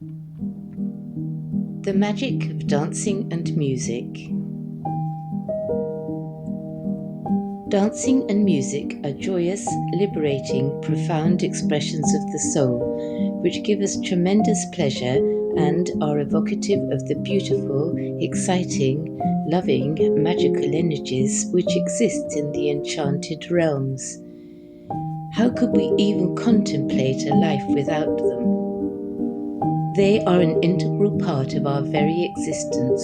The magic of dancing and music. Dancing and music are joyous, liberating, profound expressions of the soul, which give us tremendous pleasure and are evocative of the beautiful, exciting, loving, magical energies which exist in the enchanted realms. How could we even contemplate a life without them? They are an integral part of our very existence,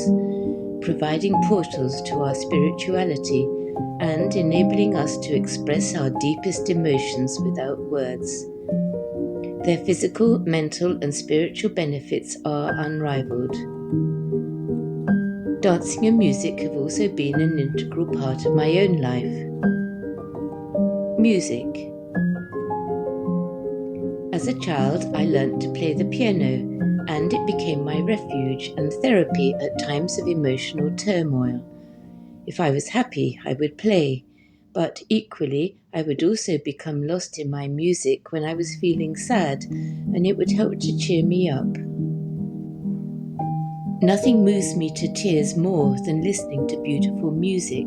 providing portals to our spirituality and enabling us to express our deepest emotions without words. Their physical, mental, and spiritual benefits are unrivaled. Dancing and music have also been an integral part of my own life. Music. As a child, I learnt to play the piano, and it became my refuge and therapy at times of emotional turmoil. If I was happy, I would play, but equally, I would also become lost in my music when I was feeling sad, and it would help to cheer me up. Nothing moves me to tears more than listening to beautiful music,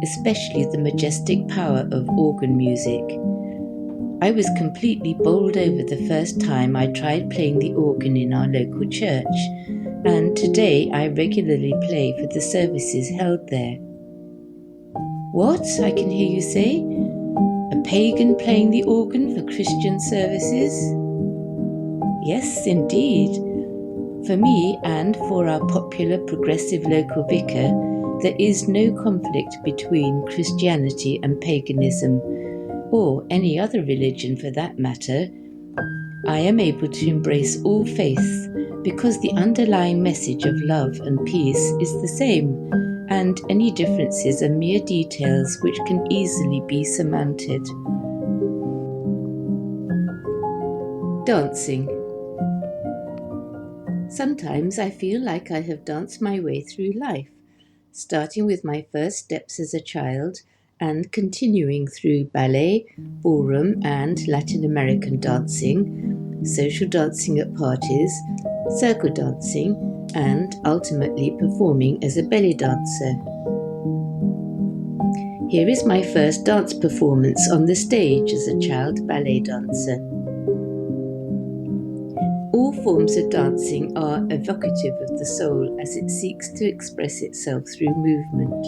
especially the majestic power of organ music. I was completely bowled over the first time I tried playing the organ in our local church, and today I regularly play for the services held there. What? I can hear you say? A pagan playing the organ for Christian services? Yes, indeed. For me and for our popular progressive local vicar, there is no conflict between Christianity and paganism, or any other religion for that matter. I am able to embrace all faiths because the underlying message of love and peace is the same, and any differences are mere details which can easily be surmounted. Dancing. Sometimes I feel like I have danced my way through life, starting with my first steps as a child and continuing through ballet, ballroom, and Latin American dancing, social dancing at parties, circle dancing, and ultimately performing as a belly dancer. Here is my first dance performance on the stage as a child ballet dancer. All forms of dancing are evocative of the soul as it seeks to express itself through movement.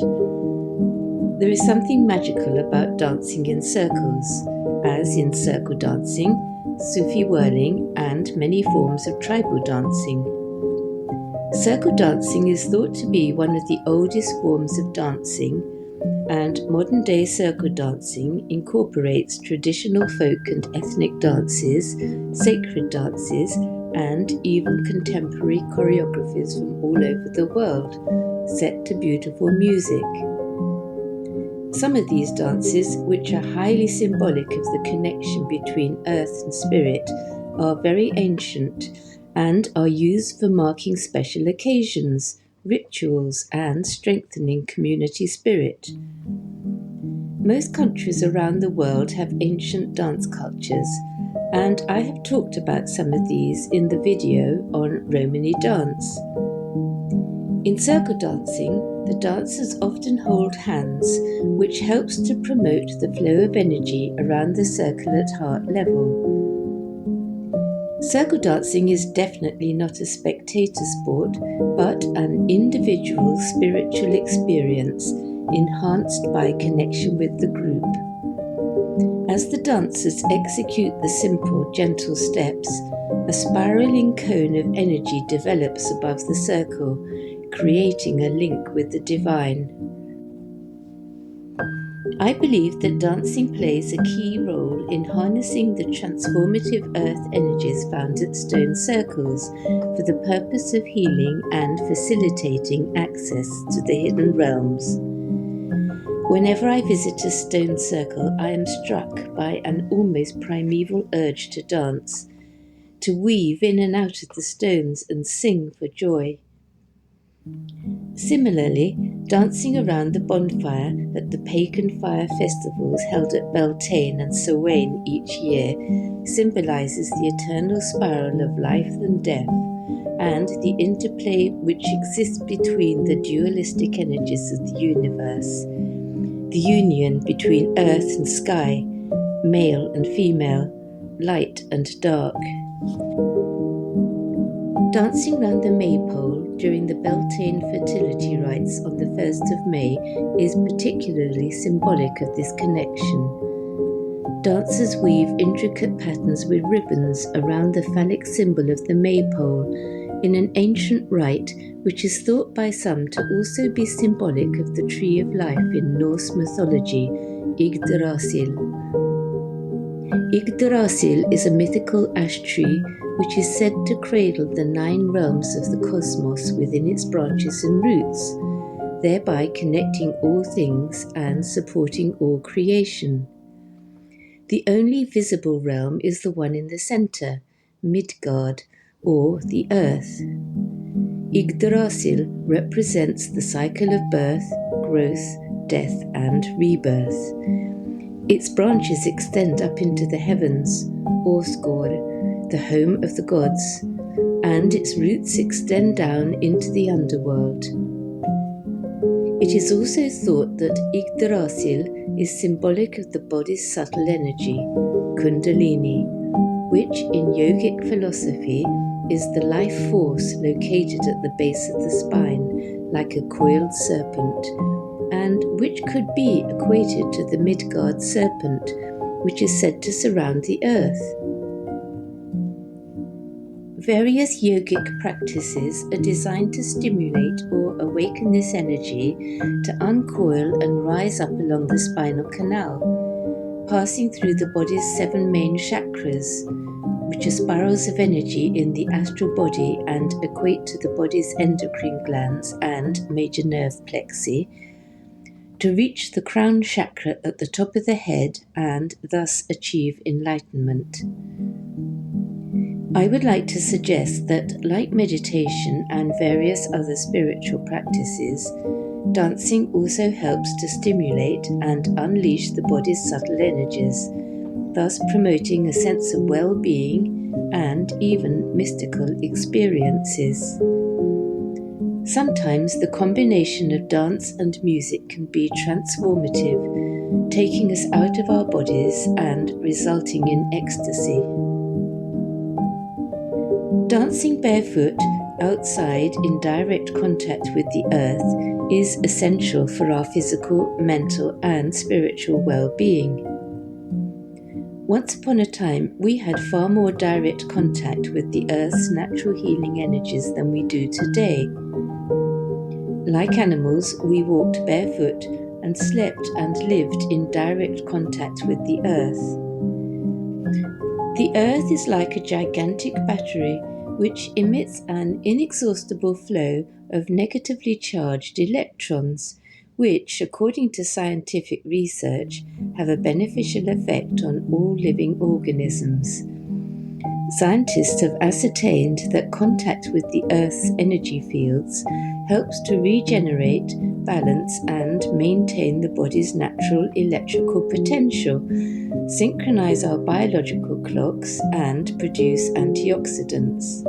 There is something magical about dancing in circles, as in circle dancing, Sufi whirling, and many forms of tribal dancing. Circle dancing is thought to be one of the oldest forms of dancing, and modern-day circle dancing incorporates traditional folk and ethnic dances, sacred dances, and even contemporary choreographies from all over the world, set to beautiful music. Some of these dances, which are highly symbolic of the connection between earth and spirit, are very ancient and are used for marking special occasions, rituals, and strengthening community spirit. Most countries around the world have ancient dance cultures, and I have talked about some of these in the video on Romany dance. In circle dancing, the dancers often hold hands, which helps to promote the flow of energy around the circle at heart level. Circle dancing is definitely not a spectator sport, but an individual spiritual experience enhanced by connection with the group. As the dancers execute the simple, gentle steps, a spiraling cone of energy develops above the circle, creating a link with the divine. I believe that dancing plays a key role in harnessing the transformative earth energies found at stone circles for the purpose of healing and facilitating access to the hidden realms. Whenever I visit a stone circle, I am struck by an almost primeval urge to dance, to weave in and out of the stones and sing for joy. Similarly, Dancing around the bonfire at the pagan fire festivals held at Beltane and Samhain each year symbolises the eternal spiral of life and death, and the interplay which exists between the dualistic energies of the universe, the union between earth and sky, male and female, light and dark. Dancing round the maypole during the Beltane fertility rites on the 1st of May is particularly symbolic of this connection. Dancers weave intricate patterns with ribbons around the phallic symbol of the maypole in an ancient rite which is thought by some to also be symbolic of the tree of life in Norse mythology, Yggdrasil. Yggdrasil is a mythical ash tree which is said to cradle the 9 realms of the cosmos within its branches and roots, thereby connecting all things and supporting all creation. The only visible realm is the one in the centre, Midgard, or the earth. Yggdrasil represents the cycle of birth, growth, death, and rebirth. Its branches extend up into the heavens, Åsgård, the home of the gods, and its roots extend down into the underworld. It is also thought that Yggdrasil is symbolic of the body's subtle energy, Kundalini, which in yogic philosophy is the life force located at the base of the spine, like a coiled serpent, and which could be equated to the Midgard serpent, which is said to surround the earth. Various yogic practices are designed to stimulate or awaken this energy to uncoil and rise up along the spinal canal, passing through the body's 7 main chakras, which are spirals of energy in the astral body and equate to the body's endocrine glands and major nerve plexi, to reach the crown chakra at the top of the head and thus achieve enlightenment. I would like to suggest that, like meditation and various other spiritual practices, dancing also helps to stimulate and unleash the body's subtle energies, thus promoting a sense of well-being and even mystical experiences. Sometimes the combination of dance and music can be transformative, taking us out of our bodies and resulting in ecstasy. Dancing barefoot outside in direct contact with the earth is essential for our physical, mental, and spiritual well-being. Once upon a time, we had far more direct contact with the earth's natural healing energies than we do today. Like animals, we walked barefoot and slept and lived in direct contact with the earth. The earth is like a gigantic battery which emits an inexhaustible flow of negatively charged electrons, which, according to scientific research, have a beneficial effect on all living organisms. Scientists have ascertained that contact with the Earth's energy fields helps to regenerate, balance, and maintain the body's natural electrical potential, synchronize our biological clocks, and produce antioxidants.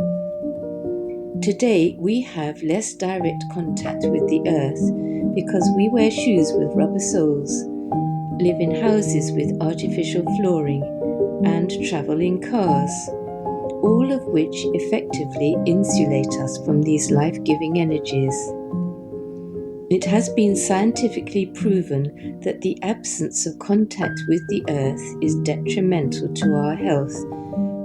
Today, we have less direct contact with the Earth because we wear shoes with rubber soles, live in houses with artificial flooring, and travel in cars, all of which effectively insulate us from these life-giving energies. It has been scientifically proven that the absence of contact with the earth is detrimental to our health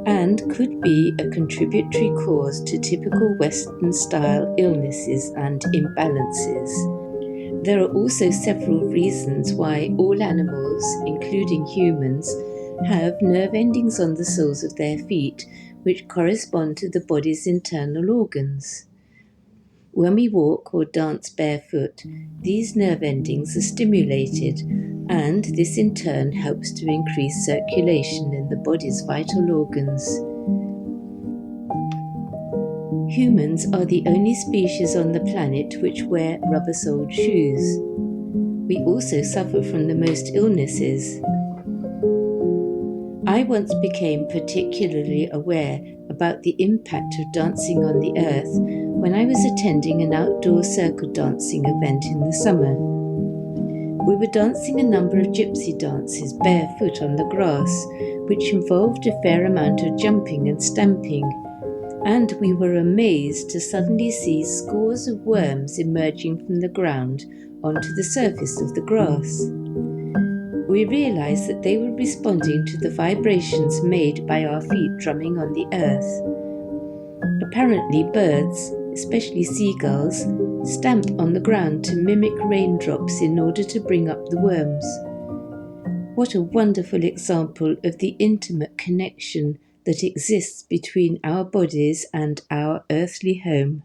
and could be a contributory cause to typical Western-style illnesses and imbalances. There are also several reasons why all animals, including humans, have nerve endings on the soles of their feet which correspond to the body's internal organs. When we walk or dance barefoot, these nerve endings are stimulated, and this in turn helps to increase circulation in the body's vital organs. Humans are the only species on the planet which wear rubber-soled shoes. We also suffer from the most illnesses. I once became particularly aware about the impact of dancing on the earth when I was attending an outdoor circle dancing event in the summer. We were dancing a number of gypsy dances barefoot on the grass, which involved a fair amount of jumping and stamping, and we were amazed to suddenly see scores of worms emerging from the ground onto the surface of the grass. We realized that they were responding to the vibrations made by our feet drumming on the earth. Apparently birds, especially seagulls, stamp on the ground to mimic raindrops in order to bring up the worms. What a wonderful example of the intimate connection that exists between our bodies and our earthly home.